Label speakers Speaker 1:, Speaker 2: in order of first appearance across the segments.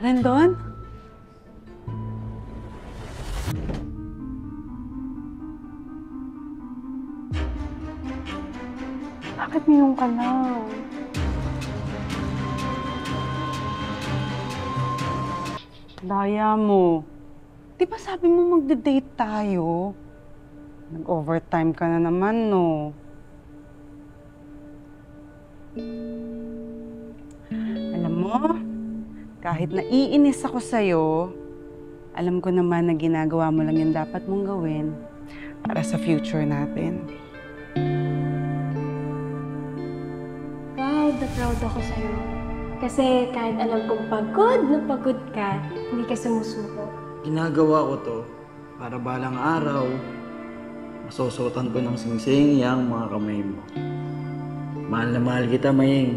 Speaker 1: Nandun? Bakit ngayon ka lang? Daya mo. Di ba sabi mo magde-date tayo? Nag-overtime ka na naman, no? Alam mo, kahit naiinis ako sa'yo, alam ko naman na ginagawa mo lang yung dapat mong gawin para sa future natin.
Speaker 2: Proud na proud ako sa'yo. Kasi kahit alam kong pagod na pagod ka, hindi ka sumusuko.
Speaker 3: Ginagawa ko to para balang araw, masusuotan ko ng singsing yang mga kamay mo. Mahal na mahal kita, Maying.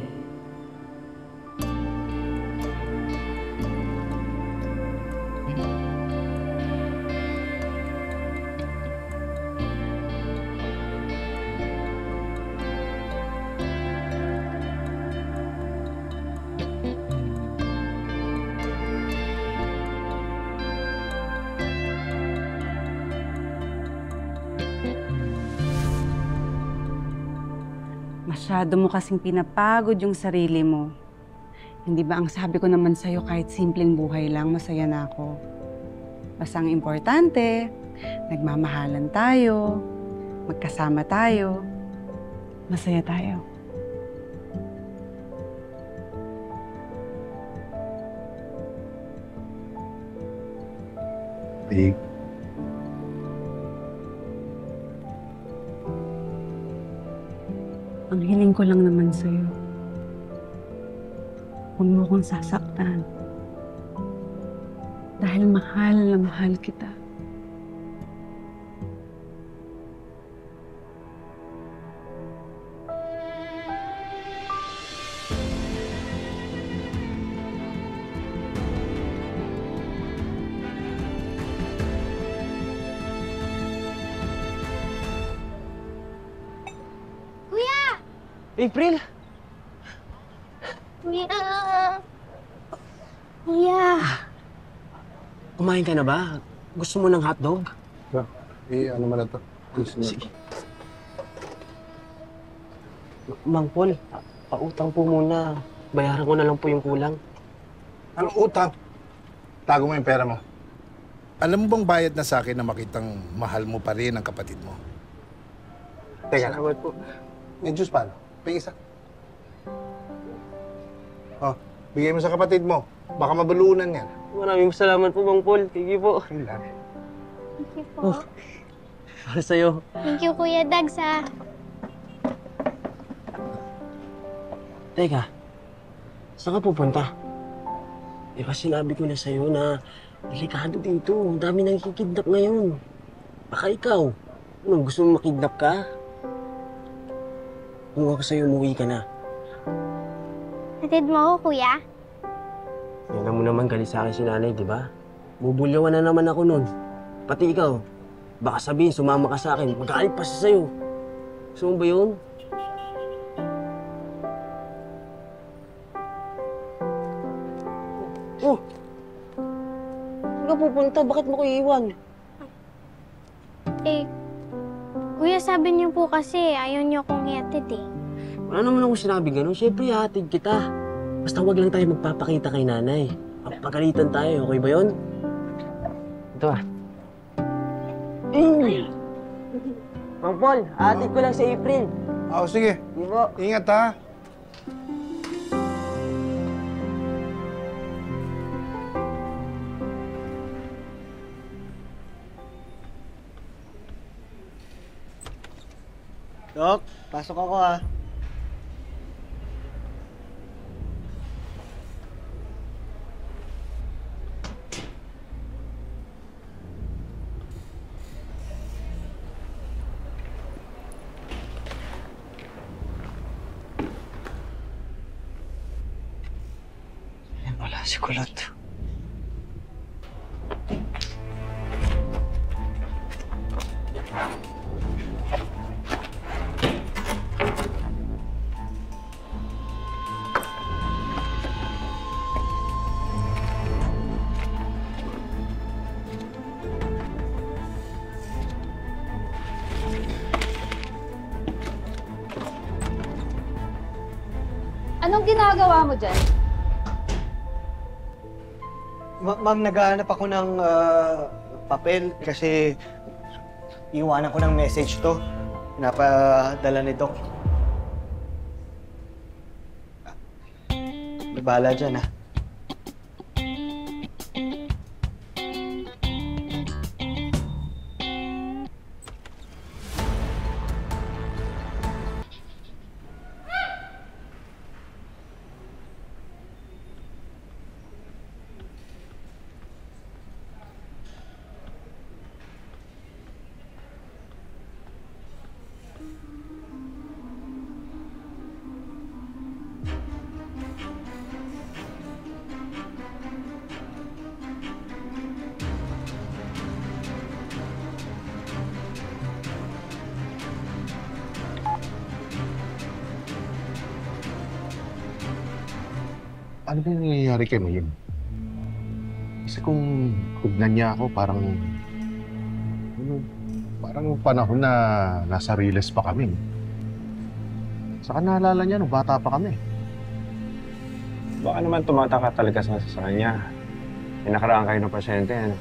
Speaker 1: Masyado mo kasing pinapagod yung sarili mo. Hindi ba ang sabi ko naman sa'yo kahit simpleng buhay lang, masaya na ako. Basta ang importante, nagmamahalan tayo, magkasama tayo, masaya tayo.
Speaker 4: Big.
Speaker 1: Ang hiling ko lang naman sa'yo, huwag mo akong sasaktan. Dahil mahal na mahal kita.
Speaker 3: April!
Speaker 2: Kuya! Kuya!
Speaker 5: Kumain ka na ba? Gusto mo ng hotdog?
Speaker 4: Ano man na to?
Speaker 5: Sige. Mang Paul, pautang po muna. Bayaran ko na lang po yung kulang.
Speaker 4: Ano utang? Tago mo yung pera mo. Alam mo bang bayad na sa akin na makitang mahal mo pa rin ang kapatid mo? Teka lang.
Speaker 5: Salamat po.
Speaker 4: May juice paano? Ping isa. Oh, bigay mo sa kapatid mo. Baka mabalunan yan.
Speaker 5: Maraming salamat po, Mang Paul. Sige po.
Speaker 4: Yun lang.
Speaker 2: Thank you po.
Speaker 5: Para sa'yo.
Speaker 2: Thank you, Kuya Dags, ha.
Speaker 5: Teka, saan ka pupunta? Eh kasi sinabi ko na sa'yo na delikado dito. Ang dami nang kikidnap ngayon. Baka ikaw, gusto mo makidnap ka? Kung ako sa'yo, umuwi ka na.
Speaker 2: Hatid mo ako, Kuya?
Speaker 5: Yan mo naman galit sa akin si nanay, di ba? Bubulyawan na naman ako nun. Pati ikaw, baka sabihin sumama ka sa akin, magalit pa siya sa'yo. Gusto mo ba yun? Oh! Saan ka pupunta? Bakit mo ko iiwan?
Speaker 2: Eh, Kuya, sabi niyo po kasi ayaw niyo akong ihatid, eh.
Speaker 5: Wala naman ako sinabi ganun. Siyempre, hatid kita. Basta huwag lang tayo magpapakita kay nanay. Pagalitan tayo, okay ba yun? Ito ah. Mang Paul, hatid ko lang si April.
Speaker 4: Oo, sige.
Speaker 5: Di ba?
Speaker 4: Ingat ha.
Speaker 3: Dok, pasok ako ah. Ayan wala si Kulot.
Speaker 6: Anong ginagawa mo dyan?
Speaker 5: Ma'am, naghahanap ako ng papel kasi iwanan ko ng message to. Napadala ni Doc. May bahala dyan, ha?
Speaker 7: Ano ba yung nangyayari kay Mayim? Kasi kung hugnan niya ako, parang panahon na nasa Riles pa kami. Saka naalala niya nung bata pa kami.
Speaker 8: Baka naman tumataka talaga sa kanya. Pinakaraan kayo ng pasyente, ano?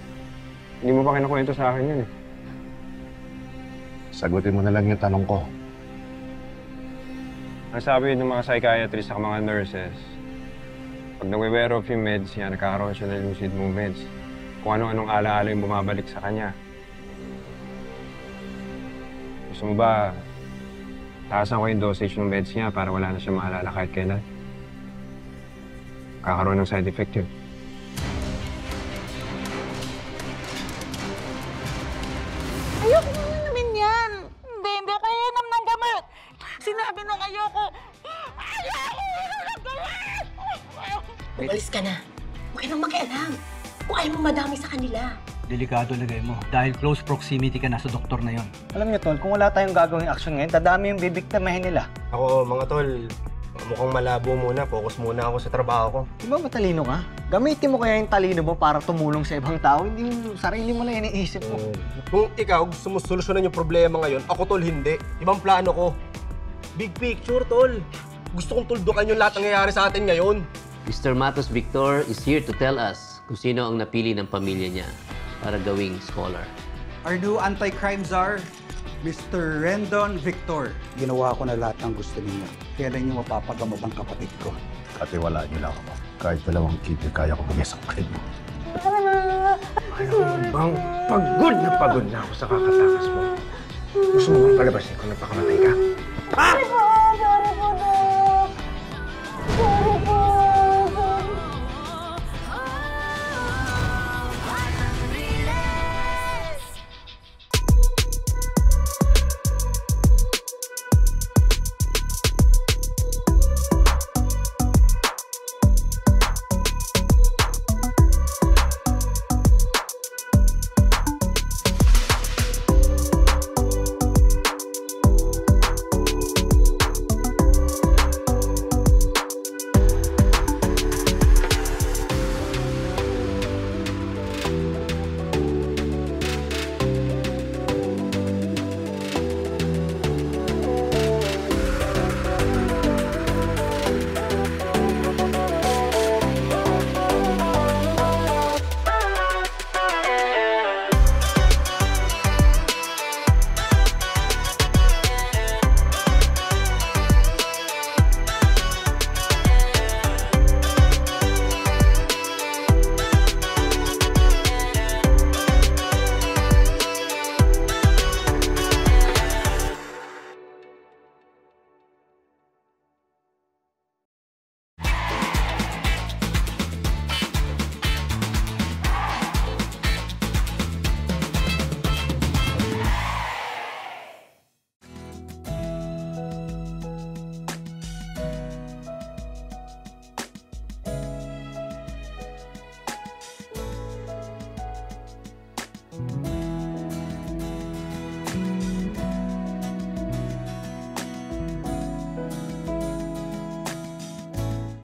Speaker 8: Hindi mo pa kinukwento sa akin yun, eh.
Speaker 7: Sagutin mo na lang yung tanong ko.
Speaker 8: Ang sabi ng mga psychiatrists at mga nurses, pag nag-wear off yung meds niya, nagkakaroon siya ng lucid movements. Kung ano-anong alaala yung bumabalik sa kanya. Gusto mo ba, taasan ko yung dosage ng meds niya para wala na siya maalala kahit kailan? Kakaroon ng side effect yun.
Speaker 9: Ayoko na naman yan. Hindi ako inom ng gamot. Sinabi nung ayoko. Ayoko inom ng gamot!
Speaker 10: Umalis ka na. Huwag ka nang makialam. Kung ayaw mo madami sa kanila.
Speaker 3: Delikado lagay mo dahil close proximity ka na sa doktor na yon.
Speaker 5: Alam niyo, Tol, kung wala tayong gagawing action ngayon, dadami yung bibiktimahin nila.
Speaker 11: Ako, mga tol, mukhang malabo muna. Focus muna ako sa trabaho ko.
Speaker 5: Di ba matalino ka? Gamitin mo kaya yung talino mo para tumulong sa ibang tao, hindi yung sarili mo lang iniisip mo.
Speaker 11: Kung ikaw gusto mo solusyonan yung problema ngayon, ako, tol, hindi. Ibang plano ko. Big picture, tol. Gusto kong tuldukan yung lahat ng nangyayari sa atin ngayon.
Speaker 12: Mr. Matos Victor is here to tell us kung sino ang napili ng pamilya niya para gawing scholar.
Speaker 13: Our new anti-crime czar, Mr. Rendon Victor.
Speaker 14: Ginawa ko na lahat ng gusto ninyo. Kailan niyo mapapagamot ang kapatid ko?
Speaker 7: Katiwalaan niyo lang ako. Kahit 2 kidney, kaya ko bigay sa akin mo.
Speaker 8: Bang, pagod na ako sa kakatakas mo. Gusto mo bang palabasin kung nagpakamatay ka?
Speaker 9: Ah!